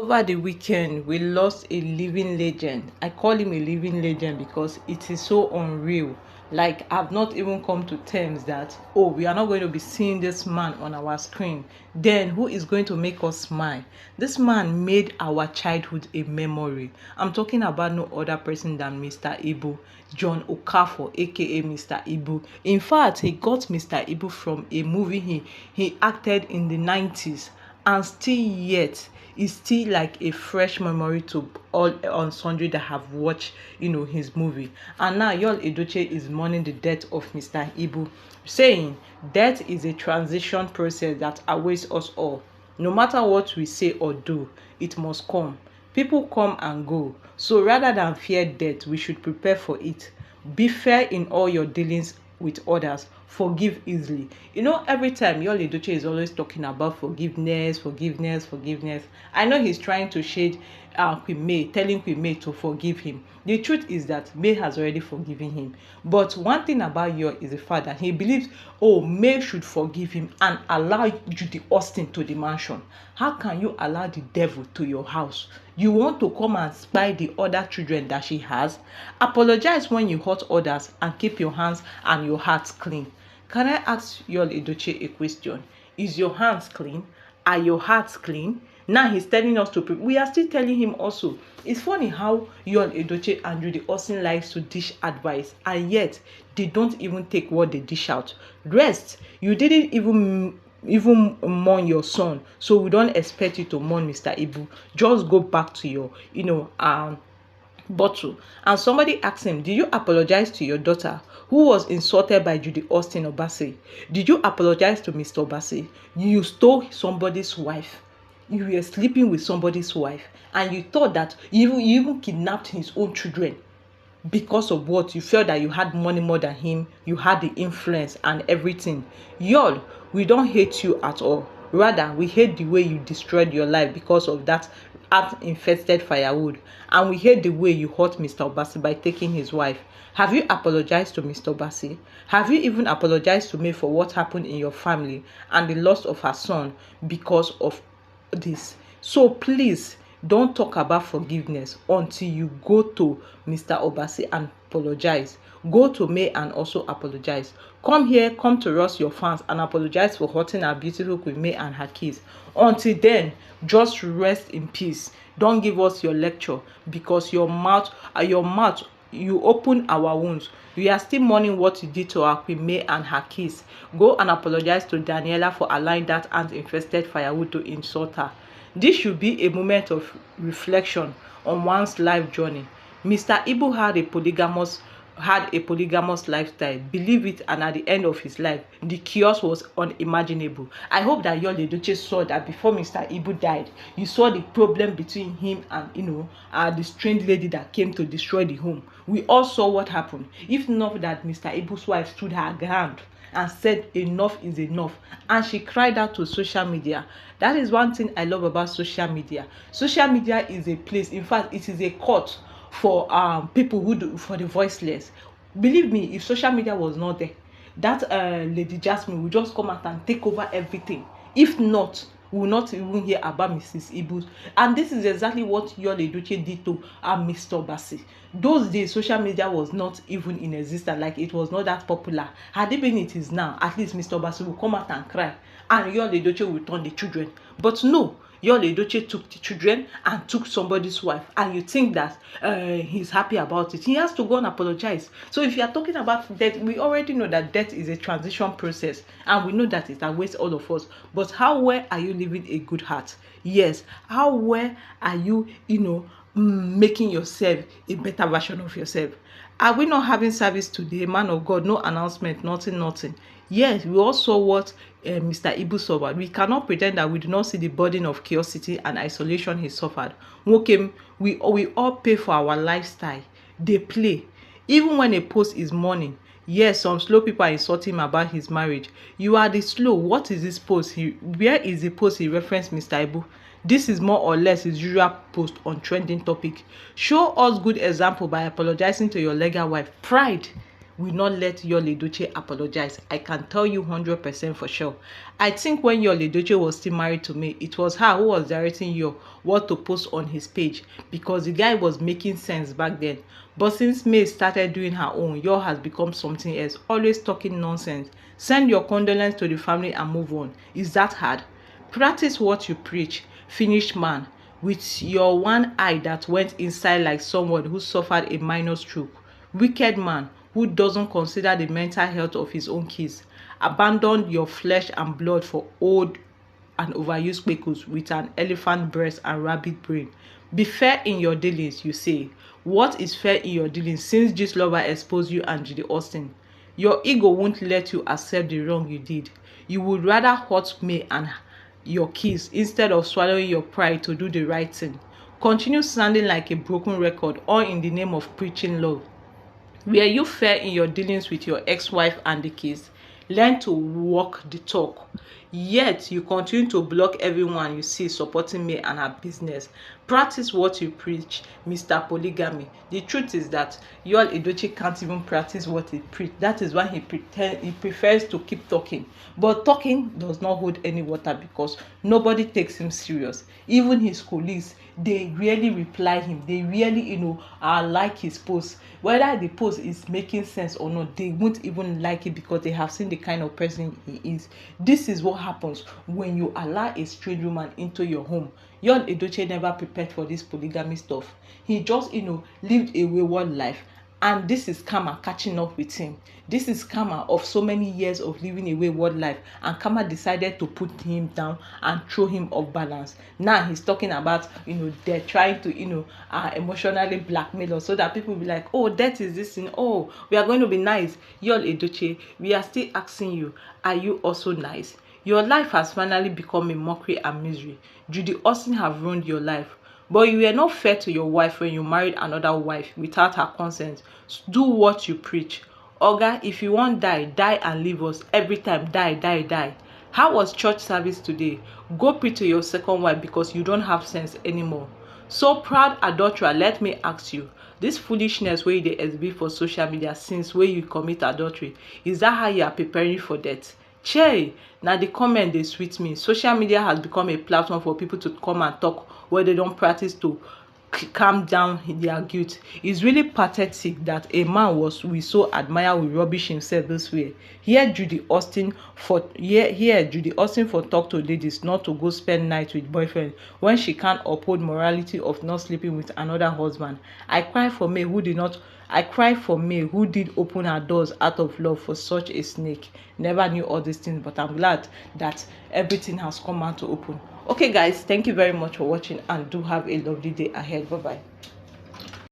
Over the weekend, we lost a living legend. I call him a living legend because it is so unreal. Like, I've not even come to terms that, oh, we are not going to be seeing this man on our screen. Then, who is going to make us smile? This man made our childhood a memory. I'm talking about no other person than Mr. Ibu, John Okafor, aka Mr. Ibu. In fact, he got Mr. Ibu from a movie he acted in the 90s, and still yet is still like a fresh memory to all on sundry that have watched his movie. And now Yul Edochie is mourning the death of Mr. Ibu, saying death is a transition process that awaits us all. No matter what we say or do, it must come. People come and go, so rather than fear death, we should prepare for it. Be fair in all your dealings with others. Forgive easily. Every time Yul Edochie is always talking about forgiveness. I know he's trying to shade Queen May, telling Queen May to forgive him. The truth is that May has already forgiven him. But one thing about Yul is the fact that he believes, oh, May should forgive him and allow Judy Austin to the mansion. How can you allow the devil to your house? You want to come and spy the other children that she has? Apologize when you hurt others and keep your hands and your heart clean. Can I ask Yul Edochie a question? Is your hands clean? Are your hearts clean? Now he's telling us to we are still telling him also. It's funny how Yul Edochie and Judy Austin likes to dish advice, and yet they don't even take what they dish out. Rest, you didn't even mourn your son, so we don't expect you to mourn Mr. Ibu. Just go back to your bottle. And somebody asked him, did you apologize to your daughter who was insulted by Judy Austin Obasi? Did you apologize to Mr. Obasi? You stole somebody's wife. You were sleeping with somebody's wife, and you thought that you even kidnapped his own children because of what? You felt that you had money more than him, you had the influence and everything. Yul, we don't hate you at all. Rather, we hate the way you destroyed your life because of that ant-infested firewood. And we hate the way you hurt Mr. Obasi by taking his wife. Have you apologized to Mr. Obasi? Have you even apologized to me for what happened in your family and the loss of her son because of this? So please, don't talk about forgiveness until you go to Mr. Obasi and apologize. Go to May and also apologize. Come here, come to us, your fans, and apologize for hurting our beautiful Queen May and her kids. Until then, just rest in peace. Don't give us your lecture because your mouth, you open our wounds. We are still mourning what you did to our Queen May and her kids. Go and apologize to Daniela for allowing that ant-infested firewood to insult her. This should be a moment of reflection on one's life journey. Mr. Ibu had a polygamous lifestyle, believe it, and at the end of his life, the chaos was unimaginable. I hope that Yul Edochie saw that before Mr. Ibu died. You saw the problem between him and the strange lady that came to destroy the home. We all saw what happened. If not that Mr. Ibu's wife stood her ground and said enough is enough, and she cried out to social media. That is one thing I love about social media. Social media is a place, in fact it is a court for people for the voiceless. Believe me, if social media was not there, that Lady Jasmine will just come out and take over everything. If not, we will not even hear about Mrs. Ibu. And this is exactly what Yul Edochie did to Mr. Obasi. Those days, social media was not even in existence, like it was not that popular. Had it been it is now, at least Mr. Obasi will come out and cry, and Yul Edochie will turn the children. But no, Yul Edochie took the children and took somebody's wife, and you think that he's happy about it. He has to go and apologize. So if you are talking about death, we already know that death is a transition process, and we know that it awaits all of us. But how well are you living a good heart? Yes. How well are you, making yourself a better version of yourself? Are we not having service today, man of God? No announcement, nothing. Yes, we all saw what Mr. Ibu suffered. We cannot pretend that we do not see the burden of curiosity and isolation he suffered. Okay, we all pay for our lifestyle. They play. Even when a post is mourning, yes, some slow people are insulting him about his marriage. You are the slow. What is this post? Where is the post he referenced Mr. Ibu? This is more or less his usual post on trending topic. Show us good example by apologizing to your legal wife. Pride. will not let Yul Edochie apologize. I can tell you 100% for sure. I think when Yul Edochie was still married to me, it was her who was directing Yul what to post on his page, because the guy was making sense back then. But since May started doing her own, Yul has become something else, always talking nonsense. Send your condolences to the family and move on. Is that hard? Practice what you preach. Finished man. With your one eye that went inside like someone who suffered a minor stroke. Wicked man who doesn't consider the mental health of his own kids. Abandon your flesh and blood for old and overused kpekus with an elephant breast and rabbit brain. Be fair in your dealings, you say. What is fair in your dealings since this lover exposed you and Judy Austin? Your ego won't let you accept the wrong you did. You would rather hurt me and your kids instead of swallowing your pride to do the right thing. Continue sounding like a broken record, all in the name of preaching love. Were you fair in your dealings with your ex-wife and the kids? Learn to walk the talk. Yet you continue to block everyone you see supporting me and her business. Practice what you preach, Mr. Polygamy. The truth is that Yul Edochie can't even practice what he preach. That is why he prefers to keep talking. But talking does not hold any water because nobody takes him serious. Even his colleagues, they really reply him. They really, like his post. Whether the post is making sense or not, they won't even like it because they have seen the kind of person he is. This is what happens when you allow a strange woman into your home. Yul Edochie never prepared for this polygamy stuff. He just, lived a wayward life. And this is karma catching up with him. This is karma of so many years of living a wayward life. And karma decided to put him down and throw him off balance. Now he's talking about, they're trying to, emotionally blackmail us so that people will be like, oh, that is this thing. Oh, we are going to be nice. Yul Edochie, we are still asking you, are you also nice? Your life has finally become a mockery and misery. Judy Austin have ruined your life. But you were not fair to your wife when you married another wife without her consent. Do what you preach. Oga, if you want die, die and leave us. Every time, die, die, die. How was church service today? Go pray to your second wife because you don't have sense anymore. So proud adulterer, let me ask you. This foolishness where they exhibit for social media since where you commit adultery, is that how you are preparing for death? Che, now the comment they sweet me. Social media has become a platform for people to come and talk where they don't practice to calm down their guilt. It's really pathetic that a man we so admire will rubbish himself this way. Here Judy Austin for talk to ladies not to go spend night with boyfriend when she can't uphold morality of not sleeping with another husband. I cry for me who did open her doors out of love for such a snake. Never knew all these things, but I'm glad that everything has come out to open. Okay guys, thank you very much for watching and do have a lovely day ahead. Bye bye.